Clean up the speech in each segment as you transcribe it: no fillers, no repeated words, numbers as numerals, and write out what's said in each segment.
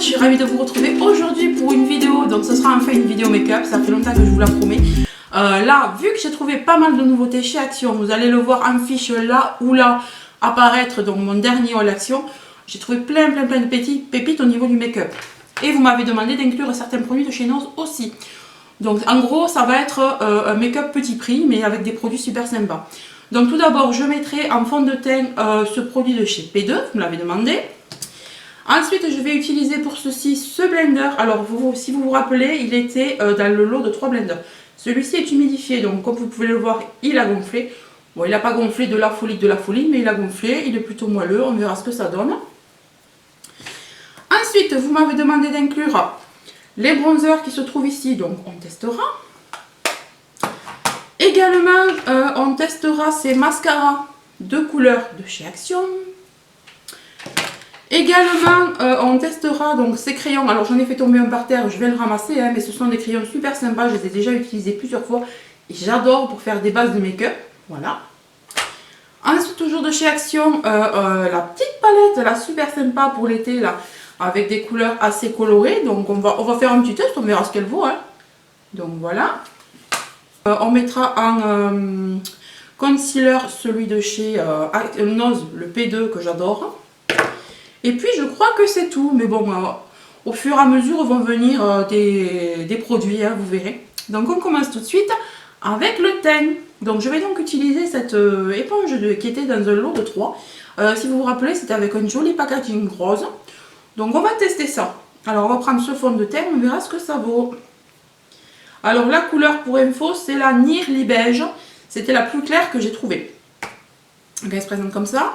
je suis ravie de vous retrouver aujourd'hui pour une vidéo. Donc ce sera enfin une vidéo make-up, ça fait longtemps que je vous la promets. Là, vu que j'ai trouvé pas mal de nouveautés chez Action, vous allez le voir en fiche là ou là apparaître dans mon dernier haul Action. J'ai trouvé plein de petites pépites au niveau du make-up. Et vous m'avez demandé d'inclure certains produits de chez Nose aussi. Donc en gros, ça va être un make-up petit prix, mais avec des produits super sympas. Donc tout d'abord, je mettrai en fond de teint ce produit de chez P2, vous me l'avez demandé. Ensuite, je vais utiliser pour ceci ce blender. Alors, si vous vous rappelez, il était dans le lot de 3 blenders. Celui-ci est humidifié, donc comme vous pouvez le voir, il a gonflé. Bon, il n'a pas gonflé de la folie, mais il a gonflé. Il est plutôt moelleux, on verra ce que ça donne. Ensuite, vous m'avez demandé d'inclure les bronzers qui se trouvent ici, donc on testera. Également, on testera ces mascaras de couleurs de chez Action. Également, on testera donc ces crayons. Alors j'en ai fait tomber un par terre, je vais le ramasser, hein, mais ce sont des crayons super sympas. Je les ai déjà utilisés plusieurs fois et j'adore pour faire des bases de make-up. Voilà. Ensuite, toujours de chez Action, la petite palette, là, super sympa pour l'été, là, avec des couleurs assez colorées. Donc on va faire un petit test, on verra ce qu'elle vaut. Hein. Donc voilà. On mettra en concealer celui de chez Nose, le P2 que j'adore. Et puis je crois que c'est tout, mais bon, au fur et à mesure vont venir des produits, hein, vous verrez. Donc on commence tout de suite avec le teint. Donc je vais donc utiliser cette éponge qui était dans un lot de 3. Si vous vous rappelez, c'était avec un joli packaging rose. Donc on va tester ça. Alors on va prendre ce fond de teint, on verra ce que ça vaut. Alors la couleur pour info, c'est la Nearly Beige. C'était la plus claire que j'ai trouvée. Elle se présente comme ça.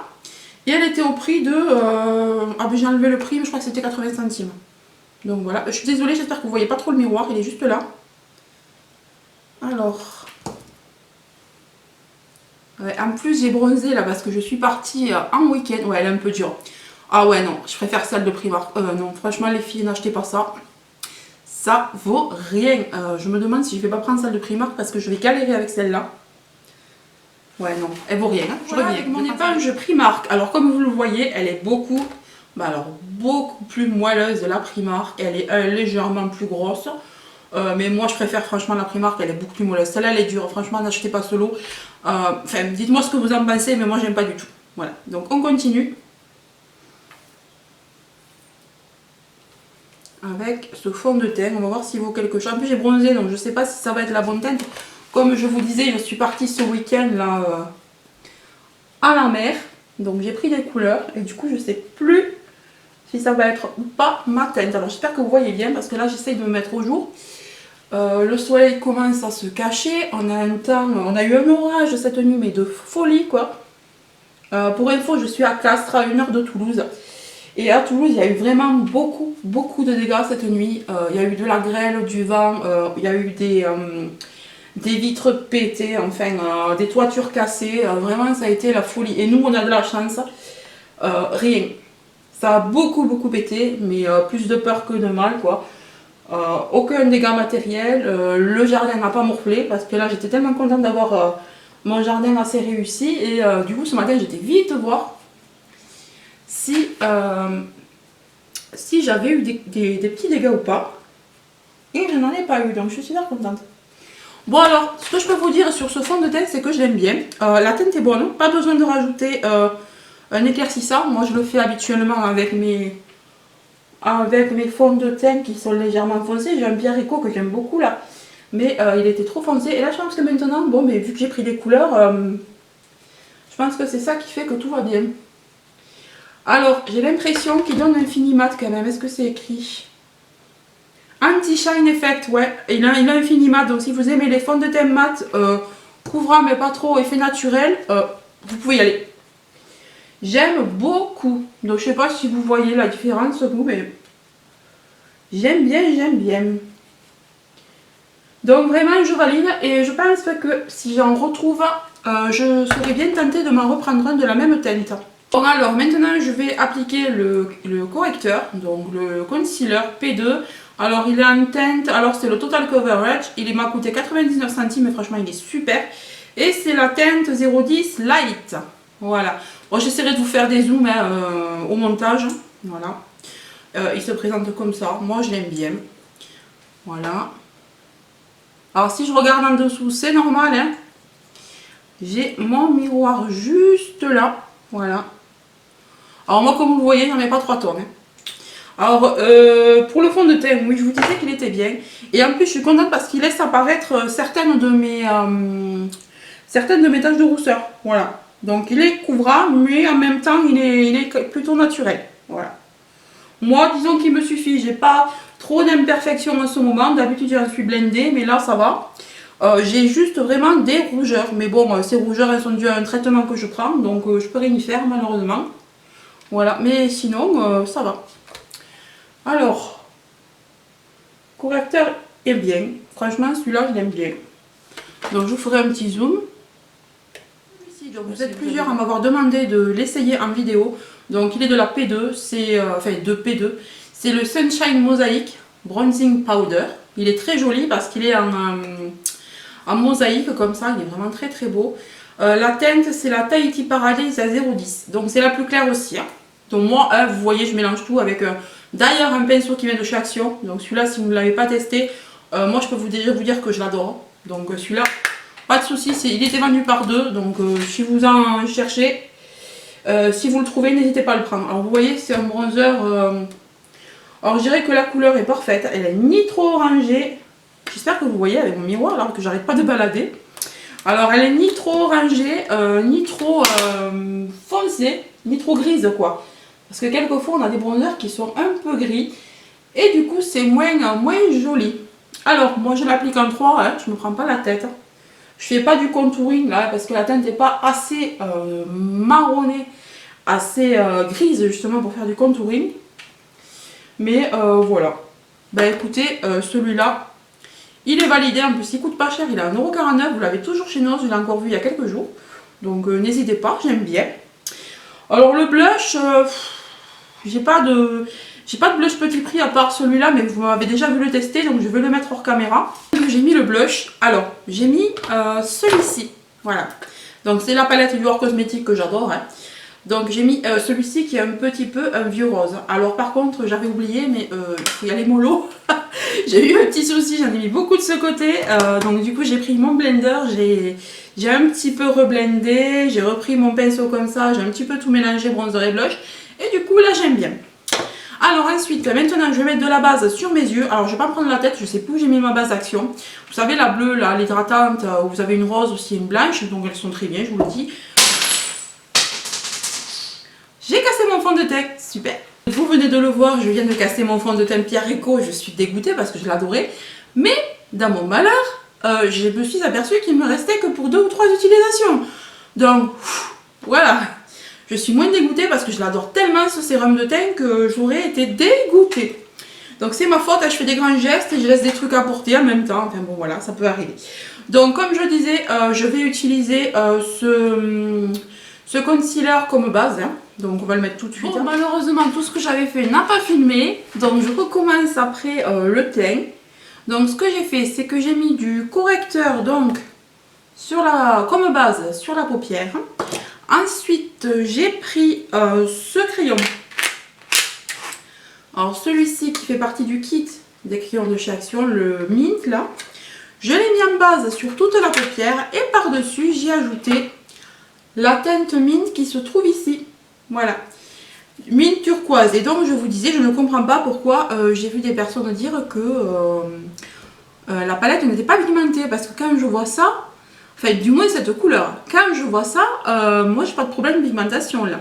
Et elle était au prix de... Ah ben j'ai enlevé le prix, mais je crois que c'était 80 centimes. Donc voilà. Je suis désolée, j'espère que vous ne voyez pas trop le miroir, il est juste là. Alors... en plus j'ai bronzé là parce que je suis partie en week-end. Ouais, elle est un peu dure. Ah ouais, non, je préfère celle de Primark. Non, franchement les filles, n'achetez pas ça. Ça vaut rien. Je me demande si je ne vais pas prendre celle de Primark parce que je vais galérer avec celle-là. Ouais, non, elle vaut rien. Hein. Je reviens avec mon éponge Primark. Alors, comme vous le voyez, elle est beaucoup plus moelleuse de la Primark. Elle est légèrement plus grosse. Mais moi, je préfère franchement la Primark. Elle est beaucoup plus moelleuse. Celle-là, elle est dure. Franchement, n'achetez pas ce lot. Enfin, dites-moi ce que vous en pensez, mais moi, j'aime pas du tout. Voilà. Donc, on continue. Avec ce fond de teint. On va voir s'il vaut quelque chose. En plus, j'ai bronzé, donc je sais pas si ça va être la bonne teinte. Comme je vous disais, je suis partie ce week-end là à la mer. Donc j'ai pris des couleurs et du coup je sais plus si ça va être ou pas ma teinte. Alors j'espère que vous voyez bien parce que là j'essaye de me mettre au jour. Le soleil commence à se cacher. On a eu un orage cette nuit mais de folie quoi. Pour info, je suis à Castres à 1 heure de Toulouse. Et à Toulouse, il y a eu vraiment beaucoup de dégâts cette nuit. Il y a eu de la grêle, du vent, il y a eu des vitres pétées, enfin des toitures cassées, vraiment ça a été la folie. Et nous on a de la chance, rien. Ça a beaucoup pété, mais plus de peur que de mal quoi. Aucun dégât matériel, le jardin n'a pas morflé parce que là j'étais tellement contente d'avoir mon jardin assez réussi. Et du coup ce matin j'étais vite voir si j'avais eu des petits dégâts ou pas. Et je n'en ai pas eu, donc je suis super contente. Bon alors, ce que je peux vous dire sur ce fond de teint, c'est que je l'aime bien. La teinte est bonne, pas besoin de rajouter un éclaircissant. Moi je le fais habituellement avec mes fonds de teint qui sont légèrement foncés. J'ai un Pierre Rico que j'aime beaucoup là, mais il était trop foncé. Et là je pense que maintenant, bon mais vu que j'ai pris des couleurs, je pense que c'est ça qui fait que tout va bien. Alors j'ai l'impression qu'il donne un fini mat quand même, est-ce que c'est écrit ? Anti-shine effect, ouais, il a un fini mat, donc si vous aimez les fonds de teint mat, couvrant mais pas trop, effet naturel, vous pouvez y aller. J'aime beaucoup, donc je sais pas si vous voyez la différence vous, mais j'aime bien. Donc vraiment je valide et je pense que si j'en retrouve, je serais bien tentée de m'en reprendre un de la même teinte. Bon alors maintenant je vais appliquer le correcteur, donc le concealer P2. Alors il est en teinte, alors c'est le Total Coverage, il m'a coûté 99 centimes mais franchement il est super. Et c'est la teinte 010 Light, voilà. Bon j'essaierai de vous faire des zooms au montage, voilà. Il se présente comme ça. Moi, je l'aime bien. Voilà. Alors, si je regarde en dessous, c'est normal, hein. J'ai mon miroir juste là. Voilà. Alors, moi, comme vous le voyez, j'en mets pas 3 tonnes, hein. Alors, pour le fond de teint, oui, je vous disais qu'il était bien. Et en plus, je suis contente parce qu'il laisse apparaître certaines de mes taches de rousseur. Voilà. Donc, il est couvrant, mais en même temps, il est plutôt naturel. Voilà. Moi, disons qu'il me suffit. J'ai pas trop d'imperfections en ce moment. D'habitude, j'en suis blindée, mais là, ça va. J'ai juste vraiment des rougeurs. Mais bon, ces rougeurs, elles sont dues à un traitement que je prends. Donc, je peux rien y faire, malheureusement. Voilà. Mais sinon, ça va. Alors, correcteur est bien. Franchement, celui-là, je l'aime bien. Donc, je vous ferai un petit zoom. Ici, donc, vous êtes plusieurs à m'avoir demandé de l'essayer en vidéo. Donc, il est de la P2, enfin de P2. C'est le Sunshine Mosaic Bronzing Powder. Il est très joli parce qu'il est en mosaïque comme ça. Il est vraiment très très beau. La teinte, c'est la Tahiti Paradise à 0,10. Donc, c'est la plus claire aussi, hein. Donc, moi, vous voyez, je mélange tout avec... D'ailleurs, un pinceau qui vient de chez Action. Donc celui-là, si vous ne l'avez pas testé, moi je peux déjà vous dire que je l'adore. Donc celui-là, pas de souci, il était vendu par 2. Donc si vous en cherchez, si vous le trouvez, n'hésitez pas à le prendre. Alors vous voyez, c'est un bronzer. Alors je dirais que la couleur est parfaite. Elle est ni trop orangée. J'espère que vous voyez avec mon miroir alors que j'arrête pas de balader. Alors elle est ni trop orangée, ni trop foncée, ni trop grise quoi. Parce que quelquefois on a des bronzers qui sont un peu gris. Et du coup c'est moins joli. Alors moi je l'applique en 3, hein, je me prends pas la tête. Je fais pas du contouring là parce que la teinte n'est pas assez marronnée, assez grise justement pour faire du contouring. Mais voilà. Bah écoutez, celui-là, il est validé. En plus il coûte pas cher, il est à 1,49 €. Vous l'avez toujours chez nous, je l'ai encore vu il y a quelques jours. Donc n'hésitez pas, j'aime bien. Alors le blush... j'ai pas de blush petit prix à part celui-là, mais vous m'avez déjà vu le tester, donc je vais le mettre hors caméra. J'ai mis le blush. Alors, j'ai mis celui-ci. Voilà. Donc, c'est la palette Dior Cosmétique que j'adore, hein. Donc, j'ai mis celui-ci qui est un petit peu un vieux rose. Alors, par contre, j'avais oublié, mais il faut y aller mollo. J'ai eu un petit souci, j'en ai mis beaucoup de ce côté. Donc, du coup, j'ai pris mon blender, j'ai un petit peu reblendé, j'ai repris mon pinceau comme ça, j'ai un petit peu tout mélangé, bronzer et blush. Et du coup là j'aime bien. Alors ensuite, maintenant je vais mettre de la base sur mes yeux. Alors je vais pas me prendre la tête, je sais plus où j'ai mis ma base d'action. Vous savez la bleue là, l'hydratante, où vous avez une rose aussi et une blanche. Donc elles sont très bien, je vous le dis. J'ai cassé mon fond de teint, super. Vous venez de le voir, je viens de casser mon fond de teint Pierre Eco. Je suis dégoûtée parce que je l'adorais. Mais dans mon malheur, je me suis aperçue qu'il me restait que pour 2 ou 3 utilisations. Donc voilà. Je suis moins dégoûtée parce que je l'adore tellement ce sérum de teint que j'aurais été dégoûtée. Donc c'est ma faute, je fais des grands gestes et je laisse des trucs à porter en même temps. Enfin bon voilà, ça peut arriver. Donc comme je disais, je vais utiliser ce concealer comme base, hein. Donc on va le mettre tout de suite. Bon, malheureusement tout ce que j'avais fait n'a pas filmé. Donc je recommence après le teint. Donc ce que j'ai fait, c'est que j'ai mis du correcteur donc comme base sur la paupière. Ensuite, j'ai pris ce crayon. Alors celui-ci qui fait partie du kit des crayons de chez Action, le Mint là. Je l'ai mis en base sur toute la paupière et par-dessus, j'ai ajouté la teinte Mint qui se trouve ici. Voilà. Mint turquoise. Et donc je vous disais, je ne comprends pas pourquoi j'ai vu des personnes dire que la palette n'était pas pigmentée. Parce que quand je vois ça... Enfin, du moins cette couleur. Quand je vois ça, moi j'ai pas de problème de pigmentation là.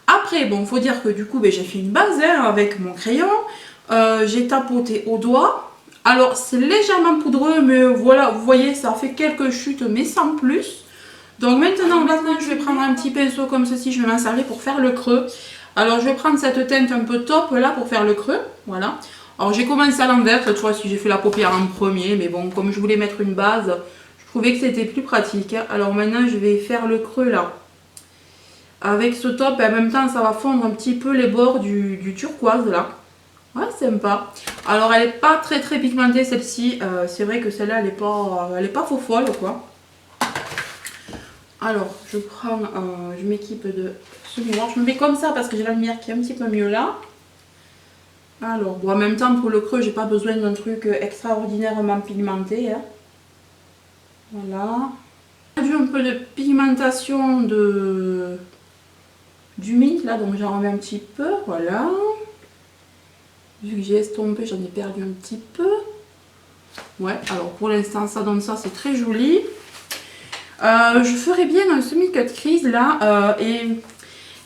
Après, bon, faut dire que du coup, ben, j'ai fait une base hein, avec mon crayon. J'ai tapoté au doigt. Alors, c'est légèrement poudreux, mais voilà, vous voyez, ça fait quelques chutes, mais sans plus. Donc maintenant, je vais prendre un petit pinceau comme ceci. Je vais m'en servir pour faire le creux. Alors, je vais prendre cette teinte un peu top là pour faire le creux. Voilà. Alors, j'ai commencé à l'envers. Cette fois-ci, j'ai fait la paupière en premier. Mais bon, comme je voulais mettre une base... Je trouvais que c'était plus pratique. Alors maintenant, je vais faire le creux là. Avec ce top, et en même temps, ça va fondre un petit peu les bords du turquoise là. Ouais, sympa. Alors, elle n'est pas très pigmentée celle-ci. C'est vrai que celle-là, elle est pas faux folle quoi. Alors, je prends, je m'équipe de ce miroir. Je me mets comme ça parce que j'ai la lumière qui est un petit peu mieux là. Alors, bon, en même temps, pour le creux, j'ai pas besoin d'un truc extraordinairement pigmenté. Hein. Voilà. J'ai un peu de pigmentation du mint, là, donc j'en remets un petit peu. Voilà. Vu que j'ai estompé, j'en ai perdu un petit peu. Ouais, alors pour l'instant, ça donne ça, c'est très joli. Je ferai bien un semi-cut crease, là, et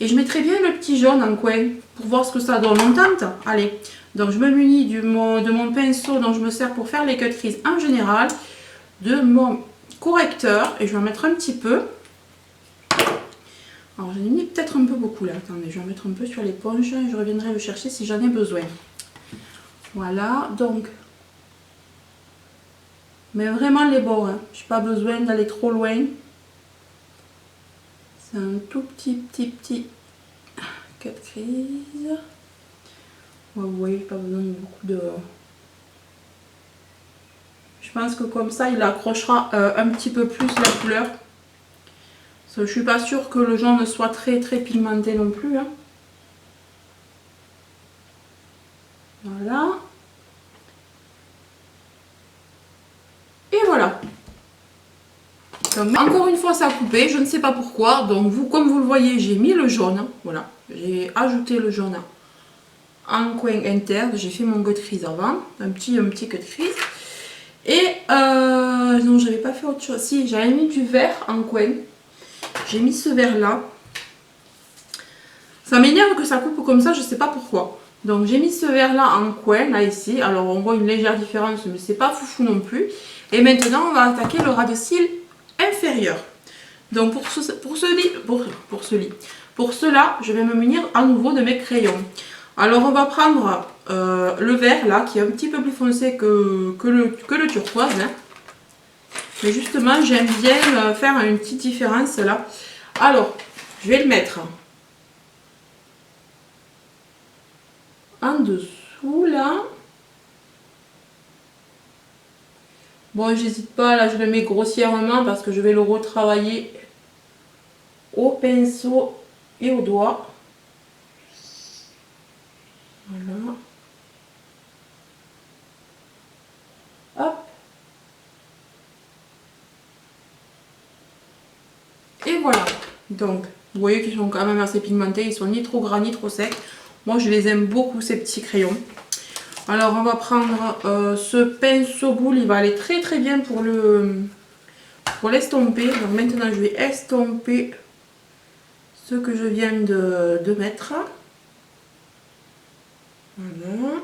je mettrai bien le petit jaune en coin pour voir ce que ça donne. On tente. Allez, donc je me munis de mon pinceau dont je me sers pour faire les cut crease en général, de mon correcteur, et je vais en mettre un petit peu. Alors j'en ai mis peut-être un peu beaucoup là. Attendez, je vais en mettre un peu sur l'éponge et je reviendrai le chercher si j'en ai besoin. Voilà, donc. Mais vraiment les bords, hein. Je n'ai pas besoin d'aller trop loin. C'est un tout petit cut crease. Ouais, vous voyez, pas besoin de beaucoup de... Je pense que comme ça, il accrochera un petit peu plus la couleur. Parce que je suis pas sûre que le jaune soit très pigmenté non plus. Hein. Voilà. Et voilà. Donc, encore une fois, ça a coupé. Je ne sais pas pourquoi. Donc, vous, comme vous le voyez, j'ai mis le jaune. Voilà. J'ai ajouté le jaune en coin interne. J'ai fait mon cut crease avant. Un petit cut crease. Et non, j'avais pas fait autre chose. Si, j'avais mis du vert en coin. J'ai mis ce vert là. Ça m'énerve que ça coupe comme ça, je sais pas pourquoi. Donc j'ai mis ce vert là en coin, là ici. Alors on voit une légère différence, mais c'est pas foufou non plus. Et maintenant on va attaquer le ras de cils inférieur. Donc pour cela, je vais me munir à nouveau de mes crayons. Alors on va prendre le vert là, qui est un petit peu plus foncé que le turquoise. Hein. Mais justement, j'aime bien faire une petite différence là. Alors, je vais le mettre en dessous là. Bon, j'hésite pas, là je le mets grossièrement parce que je vais le retravailler au pinceau et au doigt. Voilà. Hop. Et voilà. Donc, vous voyez qu'ils sont quand même assez pigmentés. Ils sont ni trop gras ni trop secs. Moi, je les aime beaucoup, ces petits crayons. Alors, on va prendre ce pinceau boule. Il va aller très bien pour l'estomper. Donc, maintenant, je vais estomper ce que je viens de mettre. Voilà.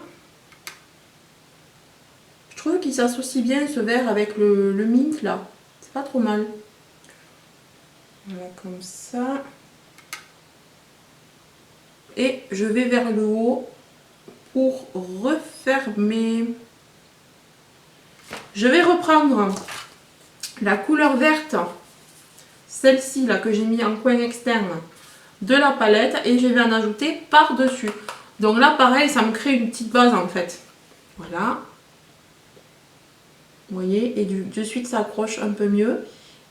Je trouve qu'il s'associe bien ce vert avec le mint là. C'est pas trop mal. Voilà, comme ça. Et je vais vers le haut pour refermer. Je vais reprendre la couleur verte, celle-ci là que j'ai mis en coin externe de la palette, et je vais en ajouter par-dessus. Donc là pareil, ça me crée une petite base en fait. Voilà. Vous voyez, et de suite ça accroche un peu mieux.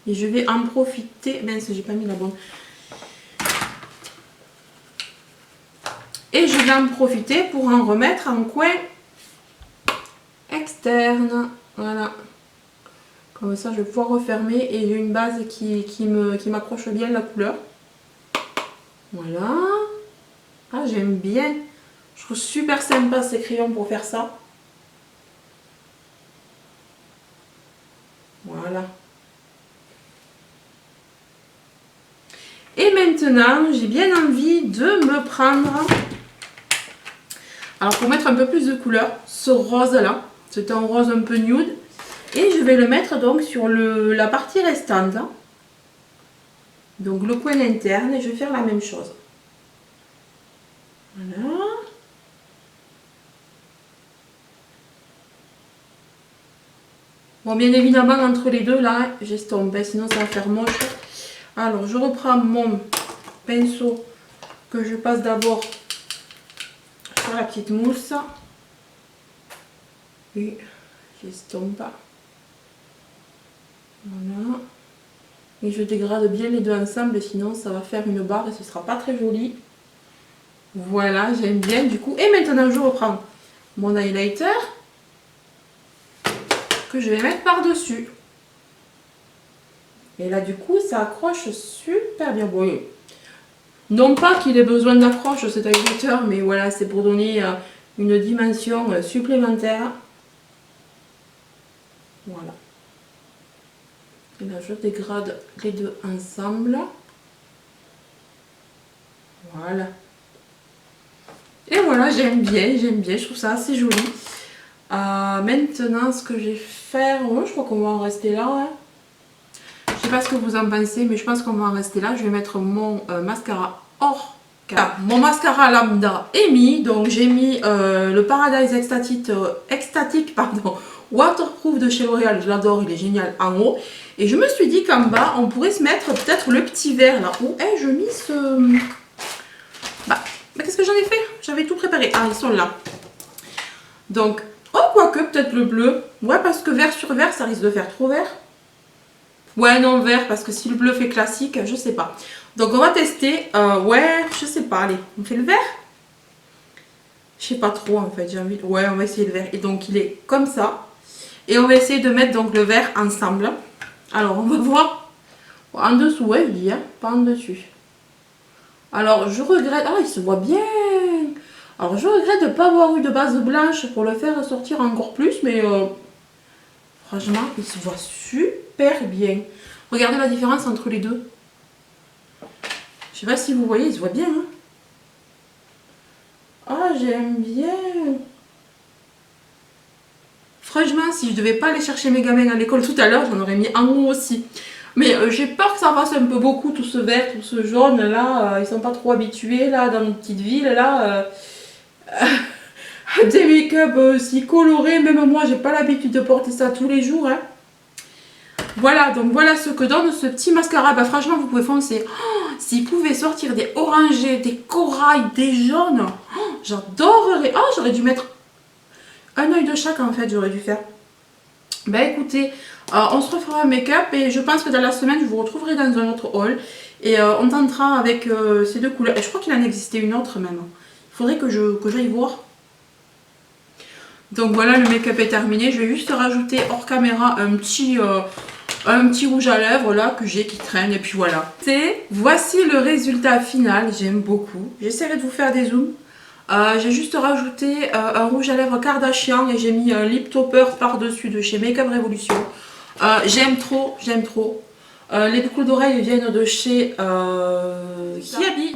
Et je vais en profiter. Mince, j'ai pas mis la bonne. Et je vais en profiter pour en remettre en coin externe. Voilà. Comme ça, je vais pouvoir refermer et j'ai une base qui m'accroche bien la couleur. Voilà. Ah, j'aime bien. Je trouve super sympa ces crayons pour faire ça. Voilà. Et maintenant, j'ai bien envie de me prendre... Alors, pour mettre un peu plus de couleur, ce rose-là. C'est un rose un peu nude. Et je vais le mettre donc sur la partie restante. Donc, le coin interne. Et je vais faire la même chose. Voilà. Bon, bien évidemment, entre les deux, là, j'estompe. Sinon, ça va faire moche. Alors, je reprends mon pinceau que je passe d'abord sur la petite mousse. Et j'estompe. Voilà. Et je dégrade bien les deux ensemble, sinon ça va faire une barre et ce sera pas très joli. Voilà, j'aime bien du coup. Et maintenant, je reprends mon highlighter que je vais mettre par-dessus. Et là, du coup, ça accroche super bien. Bon, non pas qu'il ait besoin d'accroche cet highlighter, mais voilà, c'est pour donner une dimension supplémentaire. Voilà. Et là, je dégrade les deux ensemble. Voilà. Et voilà, j'aime bien, je trouve ça assez joli. Maintenant, ce que je vais faire, je crois qu'on va en rester là. Hein. Je sais pas ce que vous en pensez, mais je pense qu'on va en rester là. Je vais mettre mon mascara hors cam. Mon mascara lambda est mis, donc j'ai mis le Paradise Extatic pardon, Waterproof de chez L'Oréal. Je l'adore, il est génial en haut. Et je me suis dit qu'en bas, on pourrait se mettre peut-être le petit verre là. Où ai-je mis ce... Bah, qu'est-ce que j'en ai fait? J'avais tout préparé. Ah, ils sont là. Donc, oh, quoique, peut-être le bleu. Ouais, parce que vert sur vert, ça risque de faire trop vert. Ouais, non, vert, parce que si le bleu fait classique, je sais pas. Donc, on va tester. Ouais, je sais pas. Allez, on fait le vert? Je sais pas trop, en fait. J'ai envie... Ouais, on va essayer le vert. Et donc, il est comme ça. Et on va essayer de mettre donc le vert ensemble. Alors, on va voir. En dessous, ouais, je dis, hein, pas en dessus. Alors, je regrette... Ah, il se voit bien. Alors, je regrette de ne pas avoir eu de base blanche pour le faire ressortir encore plus, mais franchement, il se voit super bien. Regardez la différence entre les deux. Je sais pas si vous voyez, il se voit bien. Hein. Ah, j'aime bien. Franchement, si je devais pas aller chercher mes gamins à l'école tout à l'heure, j'en aurais mis un haut aussi. Mais j'ai peur que ça fasse un peu beaucoup, tout ce vert, tout ce jaune là. Ils sont pas trop habitués là, dans nos petites villes là. Des make-up si colorés, même moi j'ai pas l'habitude de porter ça tous les jours. Hein. Voilà, donc voilà ce que donne ce petit mascara. Bah franchement, vous pouvez foncer. Oh, s'il pouvait sortir des orangés, des corails, des jaunes, oh, j'adorerais. Oh, j'aurais dû mettre un œil de chaque en fait, j'aurais dû faire. Bah écoutez, on se refera un make-up et je pense que dans la semaine, je vous retrouverai dans un autre haul. Et on tentera avec ces deux couleurs. Et je crois qu'il en existait une autre même. Il faudrait que j'aille voir. Donc voilà, le make-up est terminé. Je vais juste rajouter hors caméra un petit rouge à lèvres là que j'ai qui traîne. Et puis voilà. Voici le résultat final. J'aime beaucoup. J'essaierai de vous faire des zooms. J'ai juste rajouté un rouge à lèvres Kardashian et j'ai mis un lip topper par-dessus de chez Make Up Revolution. J'aime trop, j'aime trop. Les boucles d'oreilles viennent de chez Kiabi.